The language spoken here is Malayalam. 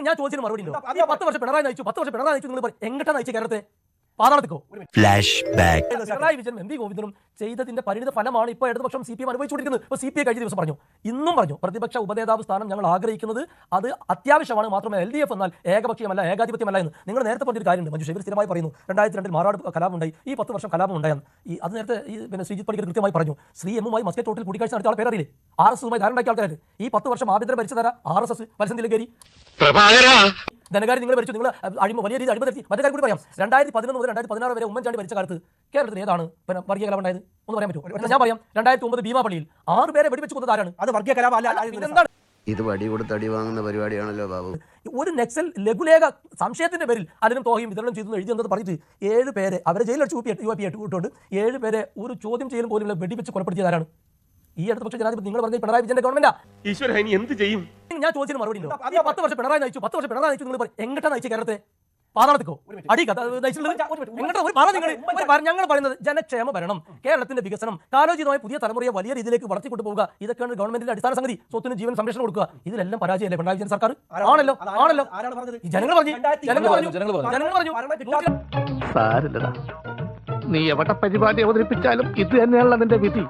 ഞാൻ ചോദിച്ചതിന് മറുപടി ഉണ്ടോ? 10 വർഷം പിണറായി നയിച്ചു, 10 വർഷം പിണറായി നയിച്ചു, നിങ്ങൾ എങ്ങോട്ടാ നയിച്ച കേരളത്തെ? പാതാളത്തിക്കോ? പിണറായി വിജയൻ എം വി ഗോവിന്ദനും ചെയ്തതിന്റെ പരിണിത ഫലമാണ് ഇപ്പോൾ ഇടതുപക്ഷം CPM അനുഭവിച്ചുകൊണ്ടിരിക്കുന്നത്. ഇപ്പോൾ CPI കഴിഞ്ഞ ദിവസം പറഞ്ഞു, ഇന്നും പറഞ്ഞു, പ്രതിപക്ഷ ഉപനേതാവ് സ്ഥാനം ഞങ്ങൾ ആഗ്രഹിക്കുന്നത് അത് അത്യാവശ്യമാണ്, മാത്രമല്ല LDF എന്നാൽ ഏകപക്ഷീയമല്ല, ഏകാധിപത്യമല്ല എന്ന്. നിങ്ങൾ നേരത്തെ പറഞ്ഞൊരു കാര്യമുണ്ട്, മഞ്ജുഷ ഇവർ സ്ഥിരമായി പറയുന്നു 2002 മാറാട് കലാപം ഉണ്ടായി, ഈ 10 വർഷം കലാപം ഉണ്ടായെന്ന്. അത് നേരത്തെ പിന്നെ ശ്രീജിത്ത് പണിക്കർ കൃത്യമായി പറഞ്ഞു. ശ്രീ എമ്മുമായി മസ്കറ്റ് റോട്ടിൽ കൂടിക്കാഴ്ച നടത്തിയ ആൾ പേരറിയില്ലേ? RSSുമായി ധാരണ ഉണ്ടാക്കിയ ആൾക്കാർ. ഈ 10 വർഷം ആഭ്യന്തര ഭരിച്ചതാരാ? RSS മത്സ്യത്തിൽ കയറി ധനകാര്യം നിങ്ങൾ ഭരിച്ചു, നിങ്ങൾ വലിയ രീതിയിൽ അഴിമതി. മറ്റേ കാര്യം കൂടി പറയാം, 2011 മുതൽ 2016 വരെ ഉമ്മൻചാണ്ടി ഭരിച്ച കാലത്ത് കേരളത്തിൽ ഏതാണ് പിന്നെ വർഗീയ കലാപം ഉണ്ടായത്? ഒന്ന് പറയാൻ പറ്റുമോ? ഞാൻ പറയാം, 2009 ഭീമാപള്ളിയിൽ 6 പേരെ വെടിവെച്ച് കൊന്നത് ആരാണ്? അത് വർഗീയ കലാപം അല്ല. എന്താണ് ഇത്? വടി കൊടുത്ത് അടി വാങ്ങുന്ന പരിപാടിയാണല്ലോ ബാബു. ഒരു നക്സൽ ലഘുലേഖ സംശയത്തിന്റെ പേരിൽ അതിനും തോഹയും വിതരണം ചെയ്തു എഴുതി എന്നത് പറഞ്ഞിട്ട് 7 പേരെ അവരെ ജയിലടിച്ച് ഇട്ടുകൊണ്ട് 7 പേരെ ഒരു ചോദ്യം ചെയ്യലും പോലും വെടിവെച്ച് കൊലപ്പെടുത്തിയതാരാണ്? ഈ ഇടതുപക്ഷ ജനാധിപത്യം നിങ്ങൾ പറഞ്ഞ പിണറായി വിജയന്റെ ഗവൺമെന്റാ. ഈശ്വര, ഇനി എന്ത് ചെയ്യും? ഞാൻ ചോദിച്ചതിന് മറുപടി ഉണ്ടോ? 10 വർഷം പിണറായി നയിച്ചു, 10 വർഷം പിണറായി നയിച്ചു, നിങ്ങൾ എങ്ങോട്ടാ നയിച്ച കേരളത്തെ? പാതാളത്തിക്കോ? ഞങ്ങൾ പറയുന്നത് ജനക്ഷേമ ഭരണം, കേരളത്തിന്റെ വികസനം, കാലോചിതമായ പുതിയ തലമുറയെ വലിയ രീതിയിലേക്ക് വളർത്തിക്കൊണ്ടു പോകുക, ഇതൊക്കെയാണ് ഗവൺമെന്റിന്റെ അടിസ്ഥാന സംഗതി. സ്വത്തിന് ജീവൻ സംരക്ഷണം കൊടുക്കുക. ഇതിലെല്ലാം പരാജയമല്ലേ പിണറായി വിജയൻ സർക്കാർ? ആണല്ലോ. ജനങ്ങൾ പറഞ്ഞു. നീ എവിടെ പരിപാടി അവതരിപ്പിച്ചാലും ഇത് തന്നെയാണല്ലോ നിന്റെ വിധി.